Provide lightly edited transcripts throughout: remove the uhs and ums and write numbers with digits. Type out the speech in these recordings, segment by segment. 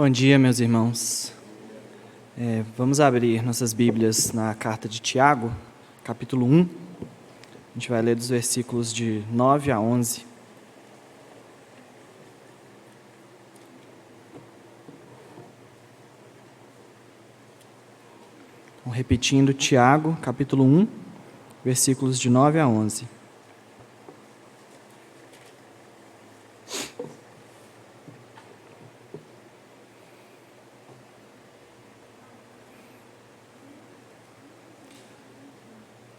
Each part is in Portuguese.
Bom dia, meus irmãos. Vamos abrir nossas Bíblias na carta de Tiago, capítulo 1. A gente vai ler dos versículos de 9 a 11. Repetindo, Tiago, capítulo 1, versículos de 9 a 11.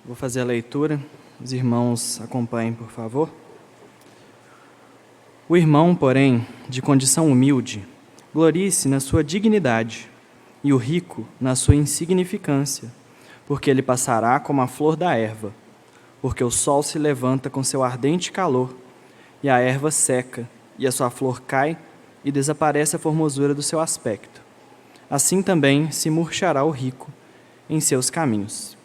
Vou fazer a leitura, os irmãos acompanhem, por favor. O irmão, porém, de condição humilde, glorie-se na sua dignidade, e o rico na sua insignificância, porque ele passará como a flor da erva, porque o sol se levanta com seu ardente calor, e a erva seca, e a sua flor cai, e desaparece a formosura do seu aspecto. Assim também se murchará o rico em seus caminhos.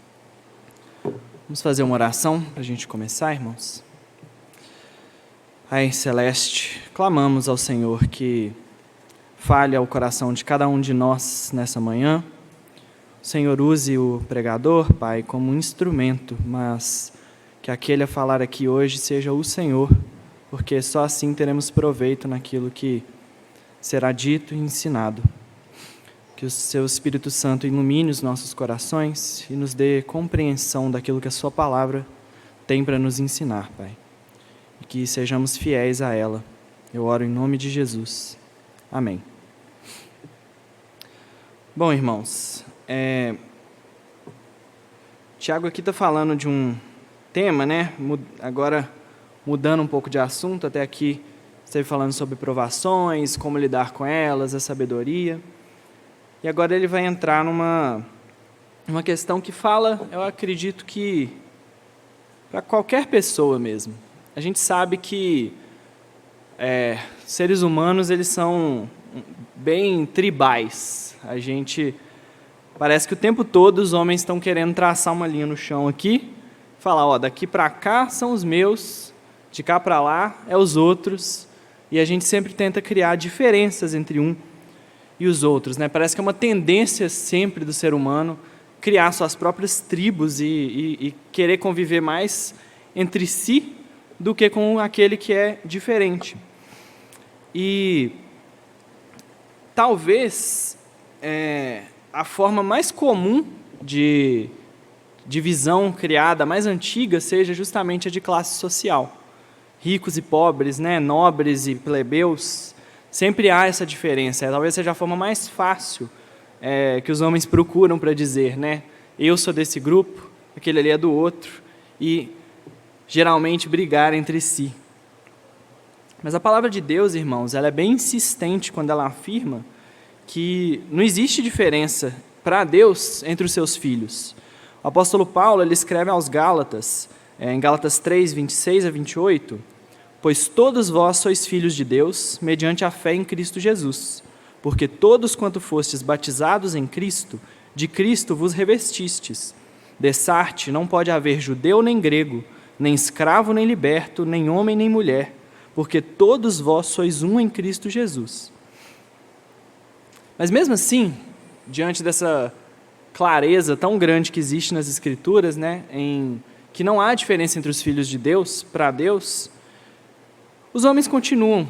Vamos fazer uma oração para a gente começar, irmãos? Pai Celeste, clamamos ao Senhor que fale ao coração de cada um de nós nessa manhã. O Senhor use o pregador, Pai, como um instrumento, mas que aquele a falar aqui hoje seja o Senhor, porque só assim teremos proveito naquilo que será dito e ensinado. Que o Seu Espírito Santo ilumine os nossos corações e nos dê compreensão daquilo que a Sua palavra tem para nos ensinar, Pai. E que sejamos fiéis a ela. Eu oro em nome de Jesus. Amém. Bom, irmãos, Tiago aqui está falando de um tema, né? Agora, mudando um pouco de assunto, até aqui esteve falando sobre provações, como lidar com elas, a sabedoria. E agora ele vai entrar numa questão que fala, eu acredito que para qualquer pessoa mesmo. A gente sabe que seres humanos, eles são bem tribais. Parece que o tempo todo os homens estão querendo traçar uma linha no chão aqui, falar, daqui para cá são os meus, de cá para lá é os outros, e a gente sempre tenta criar diferenças entre um e os outros, né? Parece que é uma tendência sempre do ser humano criar suas próprias tribos e querer conviver mais entre si do que com aquele que é diferente. E talvez a forma mais comum de divisão criada, mais antiga, seja justamente a de classe social. Ricos e pobres, né? Nobres e plebeus. Sempre há essa diferença. Talvez seja a forma mais fácil que os homens procuram para dizer, né? Eu sou desse grupo, aquele ali é do outro, e geralmente brigar entre si. Mas a palavra de Deus, irmãos, ela é bem insistente quando ela afirma que não existe diferença para Deus entre os seus filhos. O apóstolo Paulo, ele escreve aos Gálatas, em Gálatas 3, 26 a 28, pois todos vós sois filhos de Deus, mediante a fé em Cristo Jesus. Porque todos quanto fostes batizados em Cristo, de Cristo vos revestistes. Dessarte não pode haver judeu nem grego, nem escravo nem liberto, nem homem nem mulher, porque todos vós sois um em Cristo Jesus. Mas mesmo assim, diante dessa clareza tão grande que existe nas Escrituras, né, que não há diferença entre os filhos de Deus, para Deus, os homens continuam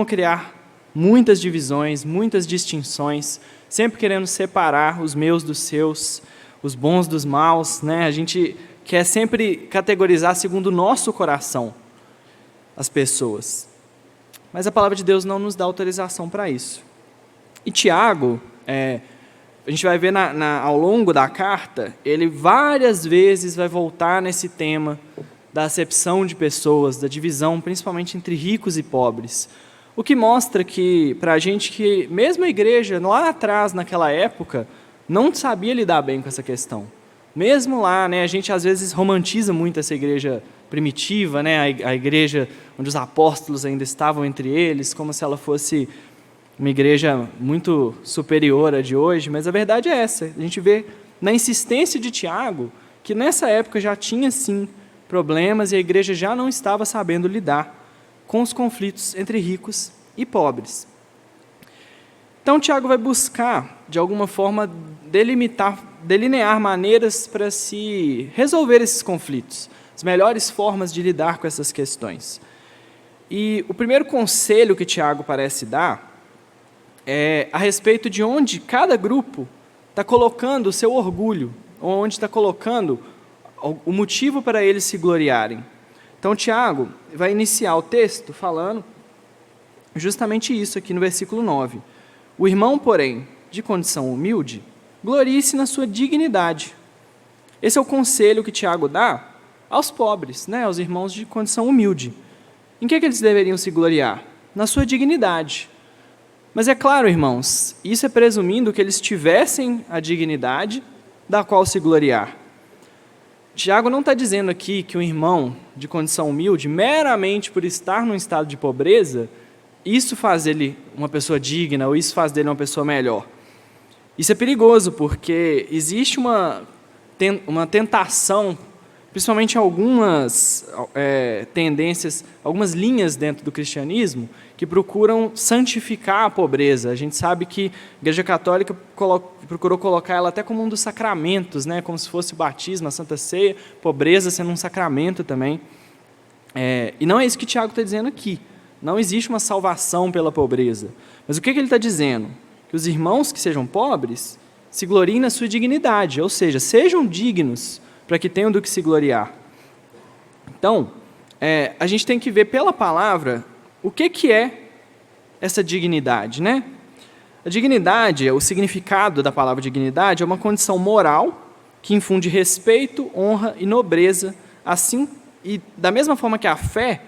a criar muitas divisões, muitas distinções, sempre querendo separar os meus dos seus, os bons dos maus, né? A gente quer sempre categorizar segundo o nosso coração as pessoas. Mas a palavra de Deus não nos dá autorização para isso. E Tiago, a gente vai ver ao longo da carta, ele várias vezes vai voltar nesse tema da acepção de pessoas, da divisão, principalmente entre ricos e pobres. O que mostra que, para a gente, que mesmo a igreja, lá atrás, naquela época, não sabia lidar bem com essa questão. Mesmo lá, né, a gente às vezes romantiza muito essa igreja primitiva, né, a igreja onde os apóstolos ainda estavam entre eles, como se ela fosse uma igreja muito superior à de hoje, mas a verdade é essa. A gente vê na insistência de Tiago que nessa época já tinha, sim, problemas e a igreja já não estava sabendo lidar com os conflitos entre ricos e pobres. Então, Tiago vai buscar, de alguma forma, delinear maneiras para se resolver esses conflitos, as melhores formas de lidar com essas questões. E o primeiro conselho que Tiago parece dar é a respeito de onde cada grupo está colocando o seu orgulho, ou onde está colocando o motivo para eles se gloriarem. Então, Tiago vai iniciar o texto falando justamente isso aqui no versículo 9. O irmão, porém, de condição humilde, glorie-se na sua dignidade. Esse é o conselho que Tiago dá aos pobres, aos irmãos de condição humilde. Em que eles deveriam se gloriar? Na sua dignidade. Mas é claro, irmãos, isso é presumindo que eles tivessem a dignidade da qual se gloriar. Tiago não está dizendo aqui que um irmão de condição humilde, meramente por estar num estado de pobreza, isso faz dele uma pessoa digna, ou isso faz dele uma pessoa melhor. Isso é perigoso, porque existe uma tentação, principalmente algumas tendências, algumas linhas dentro do cristianismo, que procuram santificar a pobreza. A gente sabe que a Igreja Católica procurou colocar ela até como um dos sacramentos, como se fosse o batismo, a Santa Ceia, pobreza sendo um sacramento também. E não é isso que Tiago está dizendo aqui. Não existe uma salvação pela pobreza. Mas o que ele está dizendo? Que os irmãos que sejam pobres se gloriem na sua dignidade, ou seja, sejam dignos para que tenham do que se gloriar. Então, a gente tem que ver pela palavra o que é essa dignidade, A dignidade, o significado da palavra dignidade é uma condição moral que infunde respeito, honra e nobreza, assim, e da mesma forma que a fé,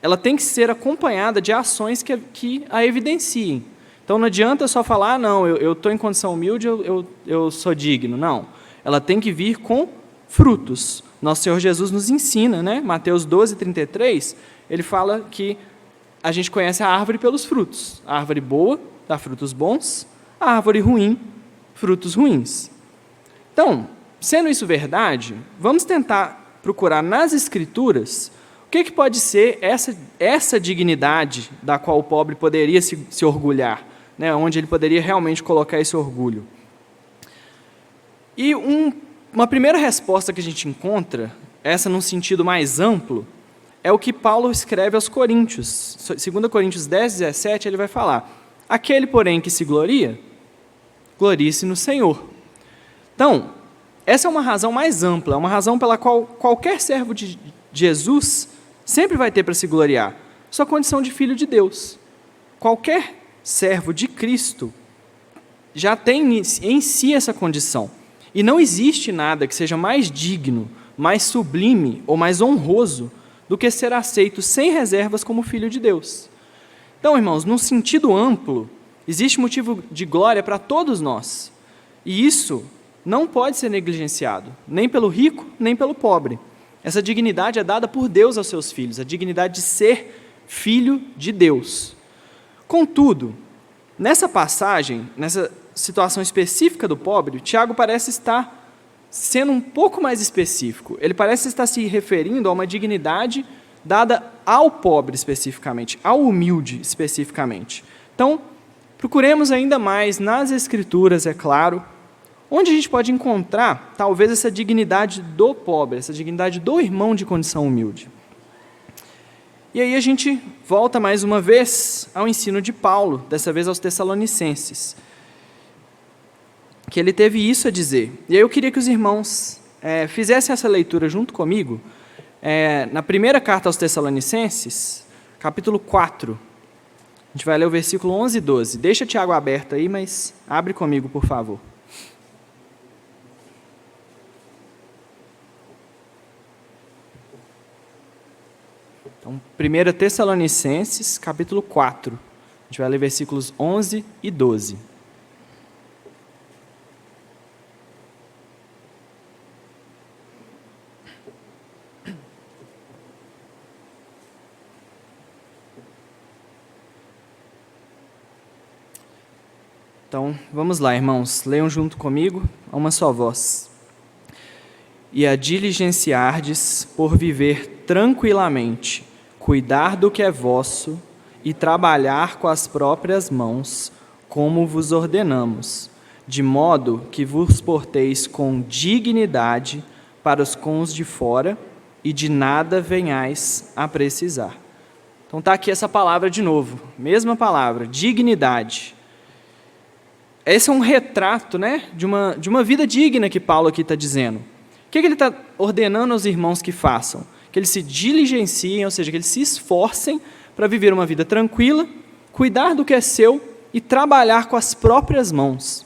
ela tem que ser acompanhada de ações que a evidenciem. Então, não adianta só falar, não, eu estou em condição humilde, eu sou digno. Não, ela tem que vir com frutos. Nosso Senhor Jesus nos ensina, Mateus 12:33, ele fala que a gente conhece a árvore pelos frutos. A árvore boa dá frutos bons, a árvore ruim, frutos ruins. Então, sendo isso verdade, vamos tentar procurar nas Escrituras o que pode ser essa dignidade da qual o pobre poderia se orgulhar, onde ele poderia realmente colocar esse orgulho. E uma primeira resposta que a gente encontra, essa num sentido mais amplo, é o que Paulo escreve aos Coríntios. 2 Coríntios 10:17, ele vai falar: aquele, porém, que se gloria, glorie-se no Senhor. Então, essa é uma razão mais ampla, é uma razão pela qual qualquer servo de Jesus sempre vai ter para se gloriar, sua condição de filho de Deus. Qualquer servo de Cristo já tem em si essa condição. E não existe nada que seja mais digno, mais sublime ou mais honroso do que ser aceito sem reservas como filho de Deus. Então, irmãos, num sentido amplo, existe motivo de glória para todos nós. E isso não pode ser negligenciado, nem pelo rico, nem pelo pobre. Essa dignidade é dada por Deus aos seus filhos, a dignidade de ser filho de Deus. Contudo, nessa passagem, nessa situação específica do pobre, Tiago parece estar sendo um pouco mais específico. Ele parece estar se referindo a uma dignidade dada ao pobre especificamente, ao humilde especificamente. Então, procuremos ainda mais nas Escrituras, é claro, onde a gente pode encontrar, talvez, essa dignidade do pobre, essa dignidade do irmão de condição humilde. E aí a gente volta mais uma vez ao ensino de Paulo, dessa vez aos Tessalonicenses, que ele teve isso a dizer. E aí eu queria que os irmãos fizessem essa leitura junto comigo, na primeira carta aos Tessalonicenses, capítulo 4. A gente vai ler o versículo 11 e 12. Deixa Tiago aberto aí, mas abre comigo, por favor. Então, 1 Tessalonicenses, capítulo 4. A gente vai ler versículos 11 e 12. Então, vamos lá, irmãos. Leiam junto comigo, a uma só voz. E a diligenciardes por viver tranquilamente, cuidar do que é vosso e trabalhar com as próprias mãos, como vos ordenamos, de modo que vos porteis com dignidade para com os de fora, e de nada venhais a precisar. Então está aqui essa palavra de novo, mesma palavra, dignidade. Esse é um retrato, né, de uma vida digna que Paulo aqui está dizendo. O que ele está ordenando aos irmãos que façam? Que eles se diligenciem, ou seja, que eles se esforcem para viver uma vida tranquila, cuidar do que é seu e trabalhar com as próprias mãos.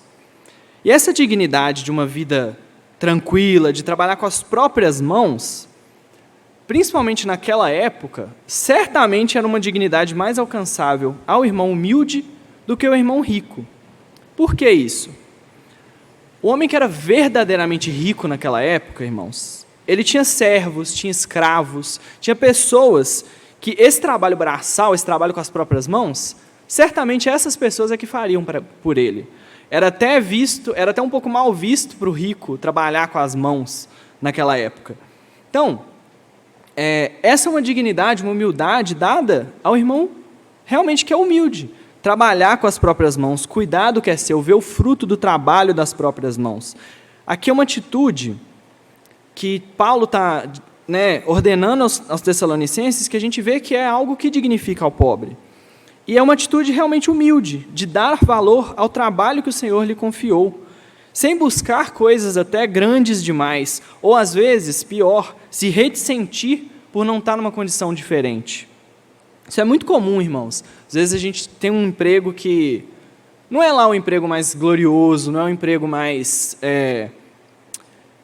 E essa dignidade de uma vida tranquila, de trabalhar com as próprias mãos, principalmente naquela época, certamente era uma dignidade mais alcançável ao irmão humilde do que ao irmão rico. Por que isso? O homem que era verdadeiramente rico naquela época, irmãos, ele tinha servos, tinha escravos, tinha pessoas que esse trabalho braçal, esse trabalho com as próprias mãos, certamente essas pessoas é que fariam por ele. Era até um pouco mal visto para o rico trabalhar com as mãos naquela época. Então, essa é uma dignidade, uma humildade dada ao irmão realmente que é humilde. Trabalhar com as próprias mãos, cuidar do que é seu, ver o fruto do trabalho das próprias mãos. Aqui é uma atitude que Paulo está ordenando aos Tessalonicenses, que a gente vê que é algo que dignifica ao pobre. E é uma atitude realmente humilde, de dar valor ao trabalho que o Senhor lhe confiou, sem buscar coisas até grandes demais, ou às vezes, pior, se ressentir por não estar numa condição diferente. Isso é muito comum, irmãos. Às vezes a gente tem um emprego que não é lá o emprego mais glorioso, não é o emprego mais...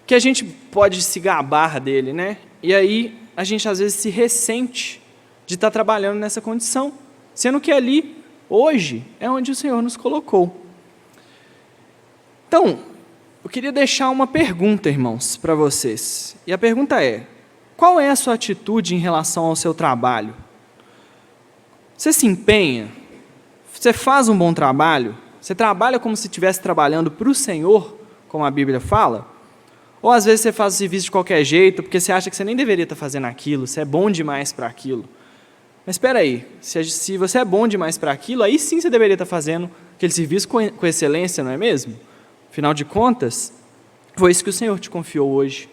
que a gente pode se gabar dele, né? E aí a gente às vezes se ressente de estar trabalhando nessa condição, sendo que ali, hoje, é onde o Senhor nos colocou. Então, eu queria deixar uma pergunta, irmãos, para vocês. E a pergunta é: qual é a sua atitude em relação ao seu trabalho? Você se empenha? Você faz um bom trabalho? Você trabalha como se estivesse trabalhando para o Senhor, como a Bíblia fala? Ou às vezes você faz o serviço de qualquer jeito, porque você acha que você nem deveria estar fazendo aquilo, você é bom demais para aquilo. Mas espera aí, se você é bom demais para aquilo, aí sim você deveria estar fazendo aquele serviço com excelência, não é mesmo? Afinal de contas, foi isso que o Senhor te confiou hoje.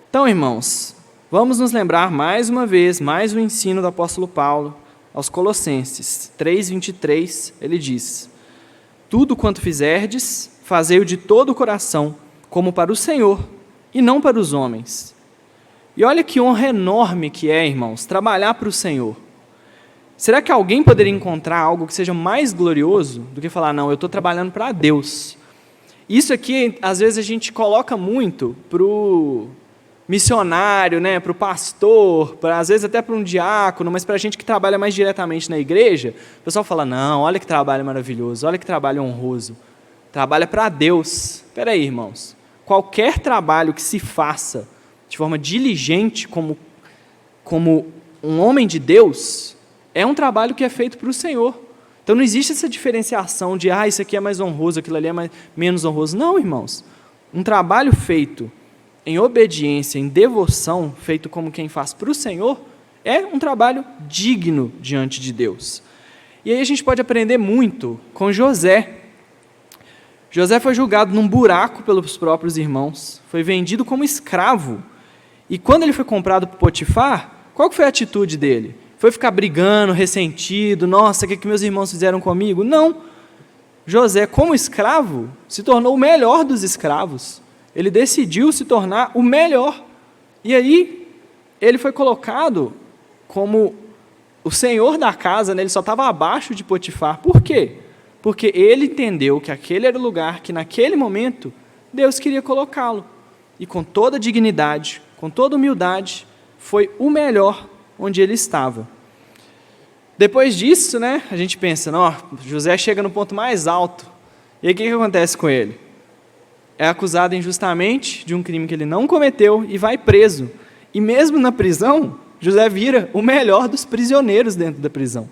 Então, irmãos, vamos nos lembrar mais uma vez, mais um ensino do apóstolo Paulo aos Colossenses 3:23, ele diz: tudo quanto fizerdes, fazei-o de todo o coração, como para o Senhor, e não para os homens. E olha que honra enorme que é, irmãos, trabalhar para o Senhor. Será que alguém poderia encontrar algo que seja mais glorioso do que falar, não, eu estou trabalhando para Deus? Isso aqui, às vezes, a gente coloca muito para o missionário, né, para o pastor, às vezes até para um diácono, mas para a gente que trabalha mais diretamente na igreja, o pessoal fala, não, olha que trabalho maravilhoso, olha que trabalho honroso. Trabalha para Deus. Espera aí, irmãos. Qualquer trabalho que se faça de forma diligente, como um homem de Deus, é um trabalho que é feito para o Senhor. Então não existe essa diferenciação de, isso aqui é mais honroso, aquilo ali é menos honroso. Não, irmãos. Um trabalho feito em obediência, em devoção, feito como quem faz para o Senhor, é um trabalho digno diante de Deus. E aí a gente pode aprender muito com José. José foi julgado num buraco pelos próprios irmãos, foi vendido como escravo. E quando ele foi comprado por Potifar, qual foi a atitude dele? Foi ficar brigando, ressentido, nossa, o que meus irmãos fizeram comigo? Não. José, como escravo, se tornou o melhor dos escravos. Ele decidiu se tornar o melhor. E aí, ele foi colocado como o senhor da casa, né? Ele só estava abaixo de Potifar. Por quê? Porque ele entendeu que aquele era o lugar que, naquele momento, Deus queria colocá-lo. E com toda dignidade, com toda humildade, foi o melhor onde ele estava. Depois disso, né, a gente pensa, José chega no ponto mais alto. E aí o que acontece com ele? É acusado injustamente de um crime que ele não cometeu e vai preso. E mesmo na prisão, José vira o melhor dos prisioneiros dentro da prisão.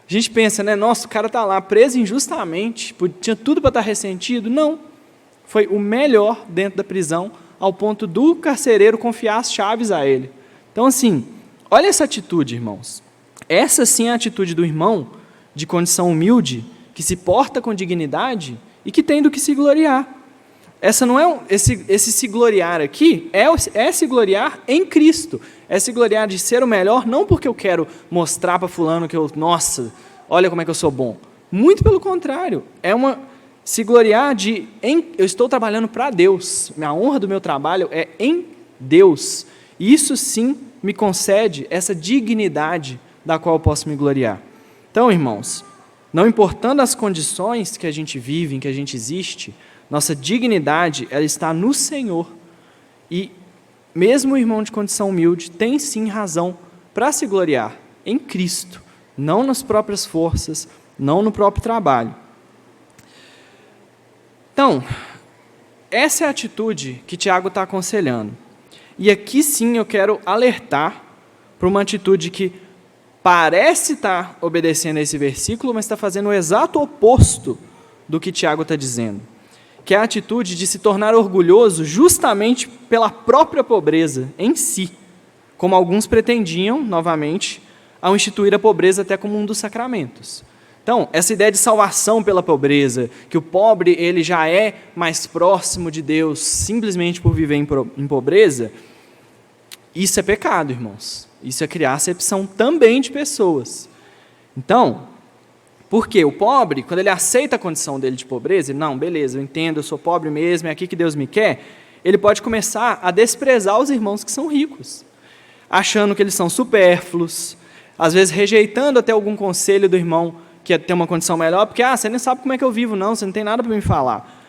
A gente pensa, o cara está lá preso injustamente, tinha tudo para estar ressentido. Não, foi o melhor dentro da prisão, ao ponto do carcereiro confiar as chaves a ele. Então, assim, olha essa atitude, irmãos. Essa sim é a atitude do irmão de condição humilde, que se porta com dignidade e que tem do que se gloriar. Essa não é esse se gloriar aqui, é se gloriar em Cristo. É se gloriar de ser o melhor, não porque eu quero mostrar para fulano que nossa, olha como é que eu sou bom. Muito pelo contrário, se gloriar eu estou trabalhando para Deus. A honra do meu trabalho é em Deus. E isso sim me concede essa dignidade da qual eu posso me gloriar. Então, irmãos, não importando as condições que a gente vive, em que a gente existe, nossa dignidade, ela está no Senhor. E mesmo o irmão de condição humilde tem sim razão para se gloriar em Cristo, não nas próprias forças, não no próprio trabalho. Então, essa é a atitude que Tiago está aconselhando. E aqui sim eu quero alertar para uma atitude que parece estar obedecendo a esse versículo, mas está fazendo o exato oposto do que Tiago está dizendo, que é a atitude de se tornar orgulhoso justamente pela própria pobreza em si, como alguns pretendiam, novamente, ao instituir a pobreza até como um dos sacramentos. Então, essa ideia de salvação pela pobreza, que o pobre ele já é mais próximo de Deus simplesmente por viver em pobreza, isso é pecado, irmãos. Isso é criar acepção também de pessoas. Então, por quê? O pobre, quando ele aceita a condição dele de pobreza, ele, não, beleza, eu entendo, eu sou pobre mesmo, é aqui que Deus me quer, ele pode começar a desprezar os irmãos que são ricos, achando que eles são supérfluos, às vezes rejeitando até algum conselho do irmão que tem uma condição melhor, porque, você nem sabe como é que eu vivo, não, você não tem nada para me falar.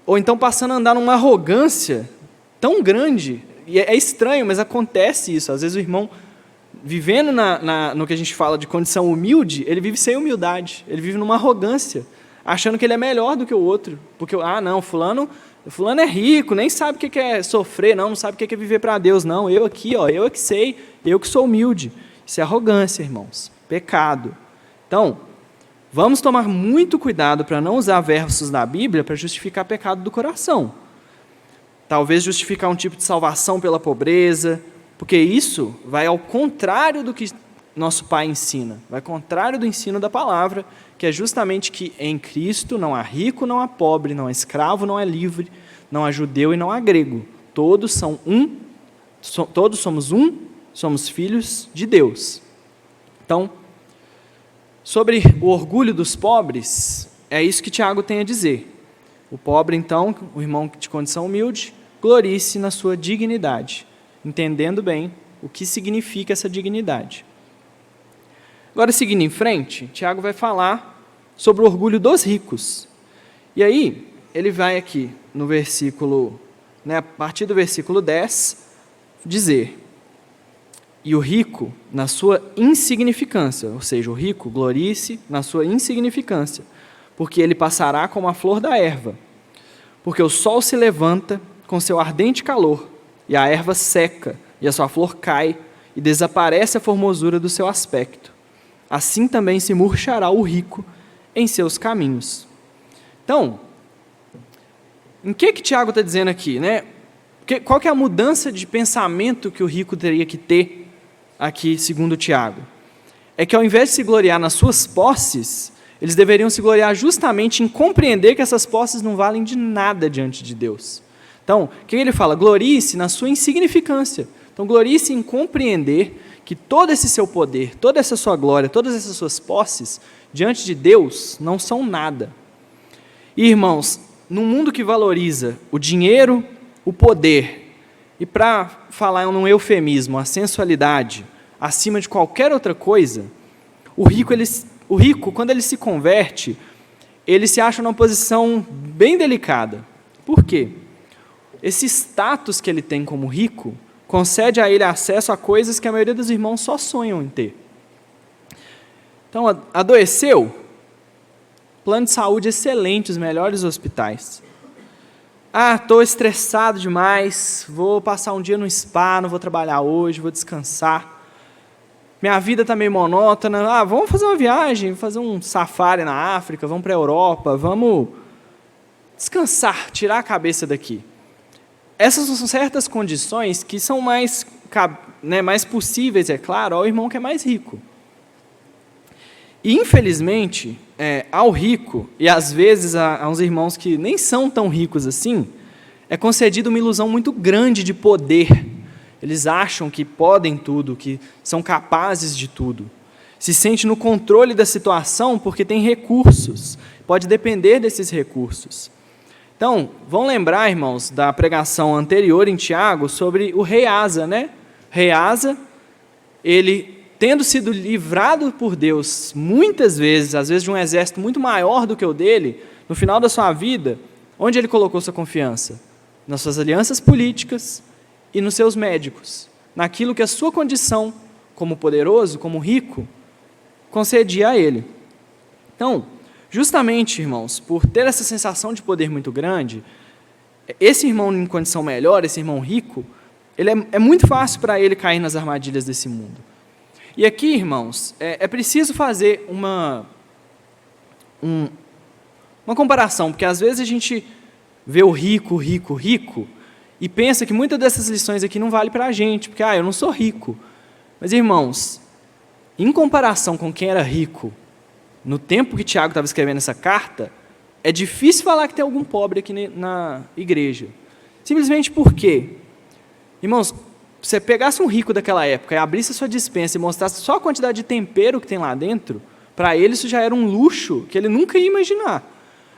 Ou então passando a andar numa arrogância tão grande, e é estranho, mas acontece isso, às vezes o irmão, vivendo no que a gente fala de condição humilde, ele vive sem humildade, ele vive numa arrogância, achando que ele é melhor do que o outro, porque, não, fulano é rico, nem sabe o que é sofrer, não sabe o que é viver para Deus, não, eu aqui, eu é que sei, eu que sou humilde. Isso é arrogância, irmãos, pecado. Então, vamos tomar muito cuidado para não usar versos da Bíblia para justificar pecado do coração. Talvez justificar um tipo de salvação pela pobreza, porque isso vai ao contrário do que nosso Pai ensina, vai ao contrário do ensino da palavra, que é justamente que em Cristo não há rico, não há pobre, não há escravo, não há livre, não há judeu e não há grego. Todos são todos somos filhos de Deus. Então, sobre o orgulho dos pobres, é isso que Tiago tem a dizer. O pobre, então, o irmão de condição humilde, glorie-se na sua dignidade, entendendo bem o que significa essa dignidade. Agora, seguindo em frente, Tiago vai falar sobre o orgulho dos ricos. E aí, ele vai aqui no versículo, a partir do versículo 10, dizer: e o rico na sua insignificância, ou seja, o rico glorie-se na sua insignificância, porque ele passará como a flor da erva, porque o sol se levanta com seu ardente calor, e a erva seca, e a sua flor cai, e desaparece a formosura do seu aspecto. Assim também se murchará o rico em seus caminhos. Então, em que Tiago está dizendo aqui, Qual que é a mudança de pensamento que o rico teria que ter aqui, segundo Tiago? É que ao invés de se gloriar nas suas posses, eles deveriam se gloriar justamente em compreender que essas posses não valem de nada diante de Deus. Então, o que ele fala? Glorie-se na sua insignificância. Então, glorie-se em compreender que todo esse seu poder, toda essa sua glória, todas essas suas posses, diante de Deus, não são nada. E, irmãos, num mundo que valoriza o dinheiro, o poder, e para falar num eufemismo, a sensualidade, acima de qualquer outra coisa, o rico, quando ele se converte, ele se acha numa posição bem delicada. Por quê? Esse status que ele tem como rico concede a ele acesso a coisas que a maioria dos irmãos só sonham em ter. Então, adoeceu, plano de saúde excelente, os melhores hospitais. Estou estressado demais, vou passar um dia no spa, não vou trabalhar hoje, vou descansar. Minha vida está meio monótona, vamos fazer uma viagem, fazer um safari na África, vamos para a Europa, vamos descansar, tirar a cabeça daqui. Essas são certas condições que são mais possíveis, é claro, ao irmão que é mais rico. E, infelizmente, ao rico, e às vezes a uns irmãos que nem são tão ricos assim, é concedida uma ilusão muito grande de poder. Eles acham que podem tudo, que são capazes de tudo. Se sente no controle da situação porque tem recursos, pode depender desses recursos. Então, vão lembrar, irmãos, da pregação anterior em Tiago sobre o rei Asa, né? Rei Asa, ele, tendo sido livrado por Deus muitas vezes, às vezes de um exército muito maior do que o dele, no final da sua vida, onde ele colocou sua confiança? Nas suas alianças políticas e nos seus médicos, naquilo que a sua condição, como poderoso, como rico, concedia a ele. Então, justamente, irmãos, por ter essa sensação de poder muito grande, esse irmão em condição melhor, esse irmão rico, é muito fácil para ele cair nas armadilhas desse mundo. E aqui, irmãos, é preciso fazer uma comparação, porque às vezes a gente vê o rico e pensa que muitas dessas lições aqui não valem para a gente, porque eu não sou rico. Mas, irmãos, em comparação com quem era rico, no tempo que Tiago estava escrevendo essa carta, é difícil falar que tem algum pobre aqui na igreja. Simplesmente por quê? Irmãos, se você pegasse um rico daquela época e abrisse a sua despensa e mostrasse só a quantidade de tempero que tem lá dentro, para ele isso já era um luxo que ele nunca ia imaginar.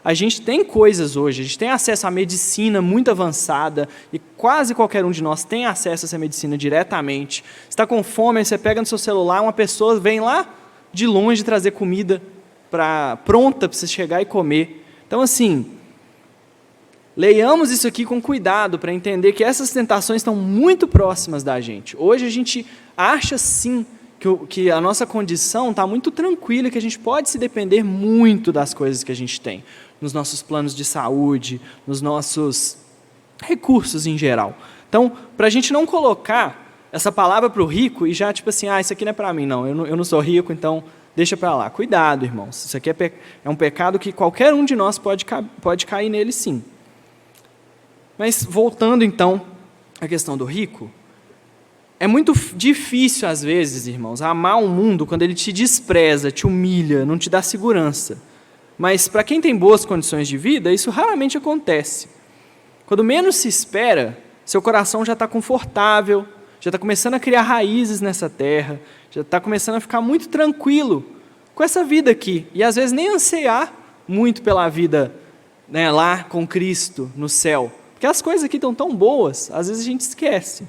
A gente tem coisas hoje, a gente tem acesso à medicina muito avançada, e quase qualquer um de nós tem acesso a essa medicina diretamente. Você está com fome, aí você pega no seu celular, uma pessoa vem lá de longe trazer comida pronta para você chegar e comer. Então, assim, leiamos isso aqui com cuidado para entender que essas tentações estão muito próximas da gente. Hoje a gente acha, sim, que a nossa condição está muito tranquila, que a gente pode se depender muito das coisas que a gente tem, nos nossos planos de saúde, nos nossos recursos em geral. Então, para a gente não colocar essa palavra para o rico e já tipo assim, isso aqui não é para mim, não, eu não sou rico, então deixa para lá. Cuidado, irmãos, isso aqui é um pecado que qualquer um de nós pode cair nele, sim. Mas, voltando então à questão do rico, é muito difícil, às vezes, irmãos, amar um mundo quando ele te despreza, te humilha, não te dá segurança. Mas, para quem tem boas condições de vida, isso raramente acontece. Quando menos se espera, seu coração já está confortável, já está começando a criar raízes nessa terra, já está começando a ficar muito tranquilo com essa vida aqui. E, às vezes, nem ansiar muito pela vida, né, lá com Cristo, no céu. Porque as coisas aqui estão tão boas, às vezes a gente esquece.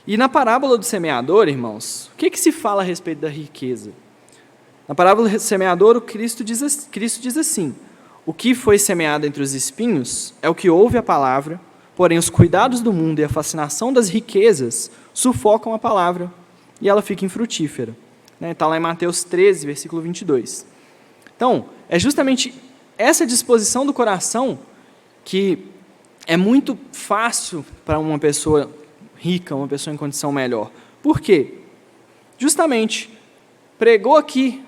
E na parábola do semeador, irmãos, o que se fala a respeito da riqueza? Na parábola do semeador, Cristo diz assim: o que foi semeado entre os espinhos é o que ouve a palavra, porém os cuidados do mundo e a fascinação das riquezas sufocam a palavra e ela fica infrutífera. Está lá em Mateus 13, versículo 22. Então, é justamente essa disposição do coração que é muito fácil para uma pessoa rica, uma pessoa em condição melhor. Por quê? Justamente, pregou aqui,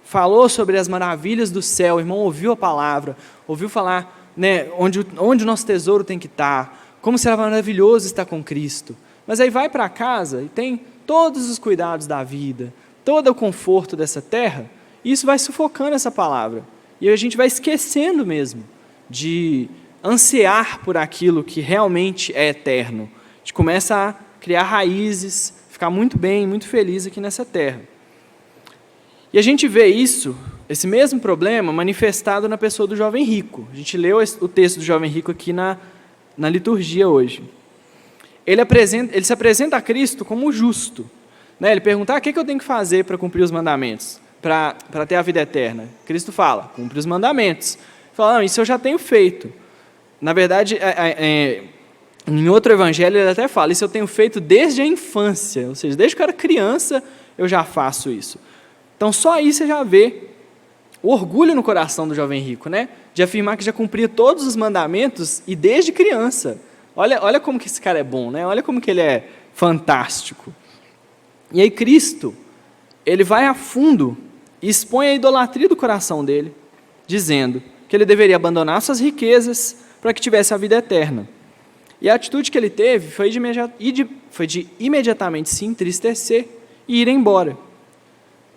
falou sobre as maravilhas do céu, o irmão ouviu a palavra, ouviu falar, né, onde o nosso tesouro tem que estar, como será maravilhoso estar com Cristo. Mas aí vai para casa e tem todos os cuidados da vida, todo o conforto dessa terra, e isso vai sufocando essa palavra. E a gente vai esquecendo mesmo de ansiar por aquilo que realmente é eterno. A gente começa a criar raízes, ficar muito bem, muito feliz aqui nessa terra. E a gente vê isso, esse mesmo problema, manifestado na pessoa do jovem rico. A gente leu o texto do jovem rico aqui na liturgia hoje. Ele se apresenta a Cristo como justo. Né? Ele pergunta, o que eu tenho que fazer para cumprir os mandamentos, para ter a vida eterna? Cristo fala, cumpre os mandamentos. Ele fala, não, isso eu já tenho feito. Na verdade, em outro evangelho ele até fala, isso eu tenho feito desde a infância, ou seja, desde que eu era criança eu já faço isso. Então só aí você já vê o orgulho no coração do jovem rico, né? De afirmar que já cumpria todos os mandamentos e desde criança. Olha como que esse cara é bom, né? Olha como que ele é fantástico. E aí Cristo, ele vai a fundo e expõe a idolatria do coração dele, dizendo que ele deveria abandonar suas riquezas para que tivesse a vida eterna. E a atitude que ele teve foi de imediatamente se entristecer e ir embora.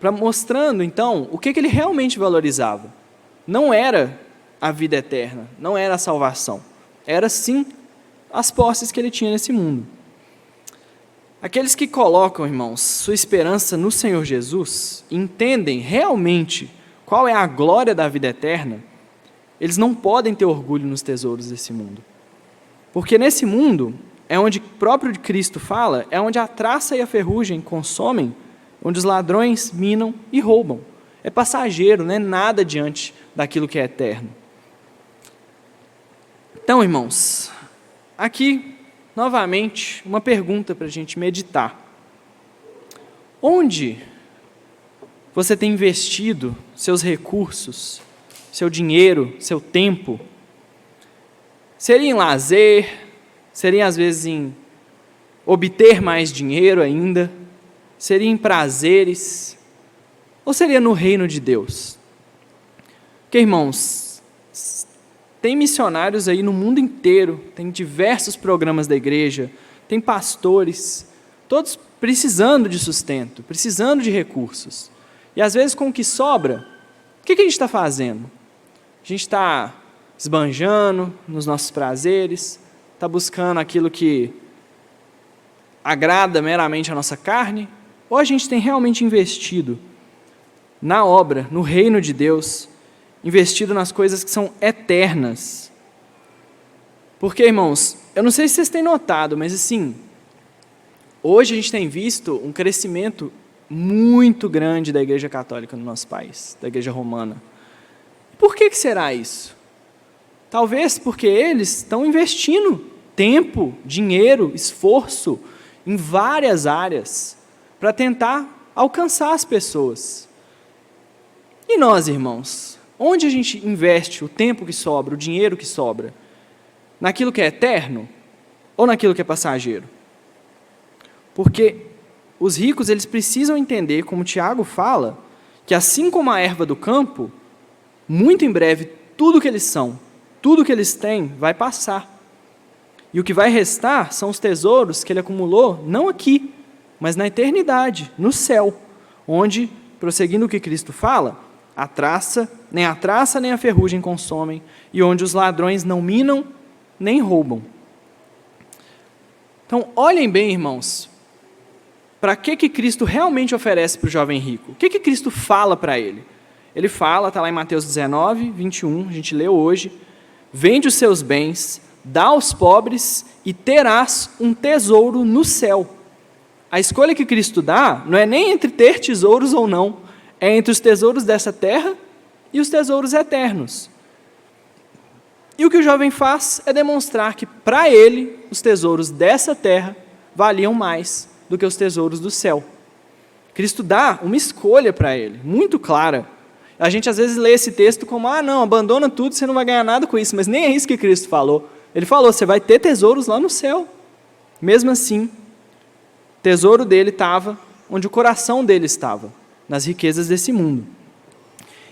mostrando, então, o que ele realmente valorizava. Não era a vida eterna, não era a salvação. Era, sim, as posses que ele tinha nesse mundo. Aqueles que colocam, irmãos, sua esperança no Senhor Jesus, entendem realmente qual é a glória da vida eterna, eles não podem ter orgulho nos tesouros desse mundo. Porque nesse mundo, é onde o próprio Cristo fala, é onde a traça e a ferrugem consomem, onde os ladrões minam e roubam. É passageiro, não é nada diante daquilo que é eterno. Então, irmãos, aqui, novamente, uma pergunta para a gente meditar. Onde você tem investido seus recursos, seu dinheiro, seu tempo? Seria em lazer? Seria, às vezes, em obter mais dinheiro ainda? Seria em prazeres? Ou seria no reino de Deus? Porque, irmãos, tem missionários aí no mundo inteiro, tem diversos programas da igreja, tem pastores, todos precisando de sustento, precisando de recursos. E às vezes com o que sobra, o que a gente está fazendo? A gente está esbanjando nos nossos prazeres, está buscando aquilo que agrada meramente a nossa carne, ou a gente tem realmente investido na obra, no reino de Deus, investido nas coisas que são eternas? Porque, irmãos, eu não sei se vocês têm notado, mas assim, hoje a gente tem visto um crescimento muito grande da Igreja Católica no nosso país, da Igreja Romana. Por que será isso? Talvez porque eles estão investindo tempo, dinheiro, esforço em várias áreas para tentar alcançar as pessoas. E nós, irmãos, onde a gente investe o tempo que sobra, o dinheiro que sobra? Naquilo que é eterno ou naquilo que é passageiro? Porque os ricos, eles precisam entender, como Tiago fala, que assim como a erva do campo, muito em breve, tudo que eles são, tudo que eles têm, vai passar. E o que vai restar são os tesouros que ele acumulou, não aqui, mas na eternidade, no céu, onde, prosseguindo o que Cristo fala, nem a traça nem a ferrugem consomem, e onde os ladrões não minam nem roubam. Então, olhem bem, irmãos, para que Cristo realmente oferece para o jovem rico? O que Cristo fala para ele? Ele fala, está lá em Mateus 19, 21, a gente leu hoje: vende os seus bens, dá aos pobres e terás um tesouro no céu. A escolha que Cristo dá não é nem entre ter tesouros ou não, é entre os tesouros dessa terra e os tesouros eternos. E o que o jovem faz é demonstrar que, para ele, os tesouros dessa terra valiam mais do que os tesouros do céu. Cristo dá uma escolha para ele, muito clara. A gente às vezes lê esse texto como, não, abandona tudo, você não vai ganhar nada com isso, mas nem é isso que Cristo falou. Ele falou, você vai ter tesouros lá no céu. Mesmo assim, o tesouro dele estava onde o coração dele estava, nas riquezas desse mundo.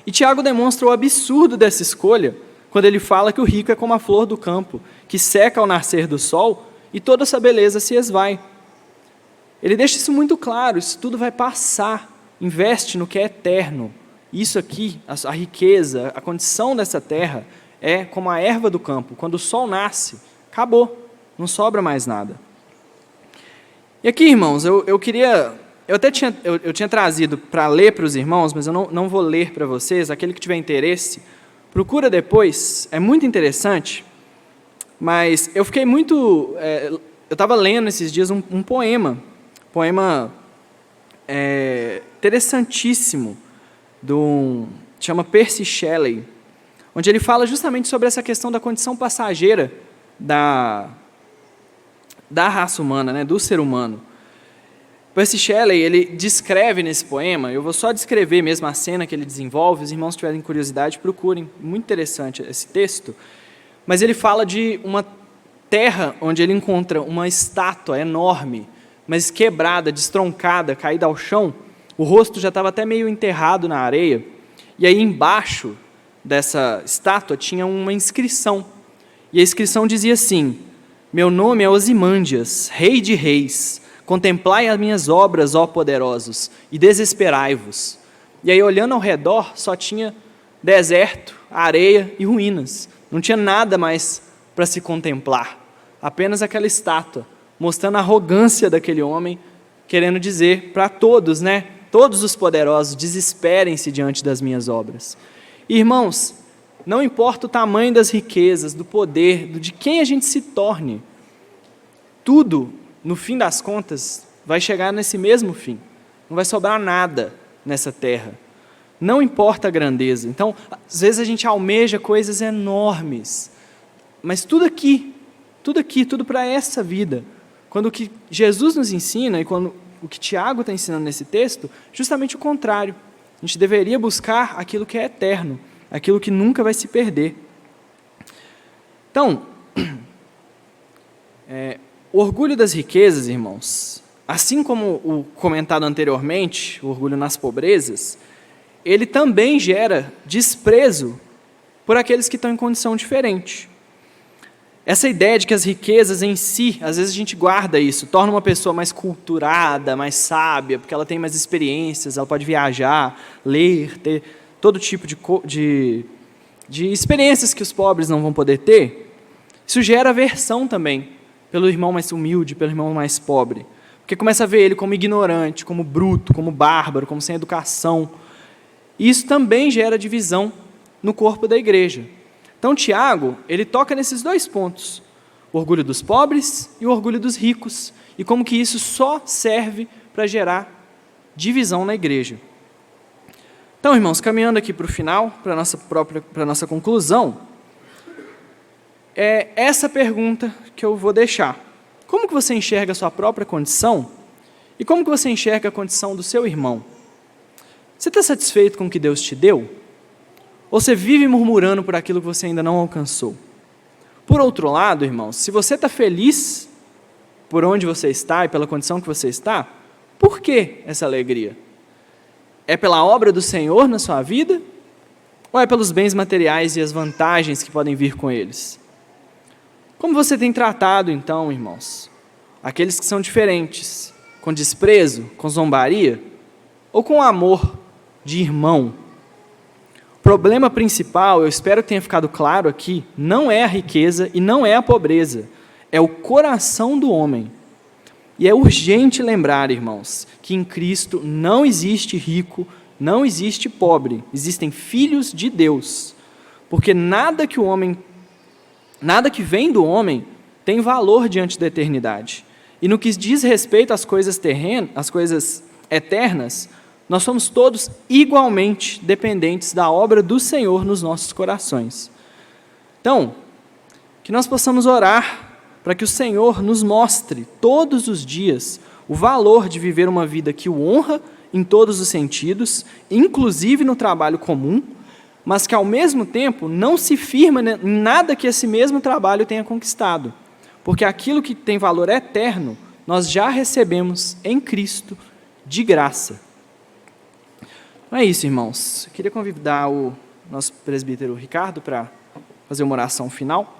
E Tiago demonstra o absurdo dessa escolha, quando ele fala que o rico é como a flor do campo, que seca ao nascer do sol, e toda essa beleza se esvai. Ele deixa isso muito claro, isso tudo vai passar, investe no que é eterno. Isso aqui, a riqueza, a condição dessa terra, é como a erva do campo, quando o sol nasce, acabou, não sobra mais nada. E aqui, irmãos, eu tinha trazido para ler para os irmãos, mas eu não vou ler para vocês. Aquele que tiver interesse, procura depois, é muito interessante, mas eu fiquei muito... eu estava lendo esses dias um poema interessantíssimo, chama Percy Shelley, onde ele fala justamente sobre essa questão da condição passageira da raça humana, né, do ser humano. Percy Shelley, ele descreve nesse poema, eu vou só descrever mesmo a cena que ele desenvolve, os irmãos tiverem curiosidade, procurem, muito interessante esse texto, mas ele fala de uma terra onde ele encontra uma estátua enorme, mas quebrada, destroncada, caída ao chão, o rosto já estava até meio enterrado na areia, e aí embaixo dessa estátua tinha uma inscrição, e a inscrição dizia assim: meu nome é Osimândias, rei de reis, Contemplai as minhas obras, ó poderosos, e desesperai-vos. E aí, olhando ao redor, só tinha deserto, areia e ruínas. Não tinha nada mais para se contemplar. Apenas aquela estátua, mostrando a arrogância daquele homem, querendo dizer para todos, né? Todos os poderosos, desesperem-se diante das minhas obras. Irmãos, não importa o tamanho das riquezas, do poder, de quem a gente se torne, tudo, no fim das contas, vai chegar nesse mesmo fim. Não vai sobrar nada nessa terra. Não importa a grandeza. Então, às vezes a gente almeja coisas enormes, mas tudo para essa vida. Quando o que Jesus nos ensina, e quando o que Tiago está ensinando nesse texto, justamente o contrário. A gente deveria buscar aquilo que é eterno, aquilo que nunca vai se perder. Então, o orgulho das riquezas, irmãos, assim como o comentado anteriormente, o orgulho nas pobrezas, ele também gera desprezo por aqueles que estão em condição diferente. Essa ideia de que as riquezas em si, às vezes a gente guarda isso, torna uma pessoa mais culturada, mais sábia, porque ela tem mais experiências, ela pode viajar, ler, ter todo tipo de experiências que os pobres não vão poder ter. Isso gera aversão também pelo irmão mais humilde, pelo irmão mais pobre. Porque começa a ver ele como ignorante, como bruto, como bárbaro, como sem educação. E isso também gera divisão no corpo da igreja. Então, Tiago, ele toca nesses dois pontos, o orgulho dos pobres e o orgulho dos ricos, e como que isso só serve para gerar divisão na igreja. Então, irmãos, caminhando aqui para o final, para a nossa conclusão, é essa pergunta que eu vou deixar. Como que você enxerga a sua própria condição? E como que você enxerga a condição do seu irmão? Você está satisfeito com o que Deus te deu? Ou você vive murmurando por aquilo que você ainda não alcançou? Por outro lado, irmãos, se você está feliz por onde você está e pela condição que você está, por que essa alegria? É pela obra do Senhor na sua vida? Ou é pelos bens materiais e as vantagens que podem vir com eles? Como você tem tratado, então, irmãos, aqueles que são diferentes, com desprezo, com zombaria, ou com amor de irmão? O problema principal, eu espero que tenha ficado claro aqui, não é a riqueza e não é a pobreza, é o coração do homem. E é urgente lembrar, irmãos, que em Cristo não existe rico, não existe pobre, existem filhos de Deus, porque nada que vem do homem tem valor diante da eternidade. E no que diz respeito às coisas terrenas, às coisas eternas, nós somos todos igualmente dependentes da obra do Senhor nos nossos corações. Então, que nós possamos orar para que o Senhor nos mostre todos os dias o valor de viver uma vida que o honra em todos os sentidos, inclusive no trabalho comum, mas que ao mesmo tempo não se firma em nada que esse mesmo trabalho tenha conquistado, porque aquilo que tem valor eterno, nós já recebemos em Cristo de graça. Então é isso, irmãos. Eu queria convidar o nosso presbítero Ricardo para fazer uma oração final.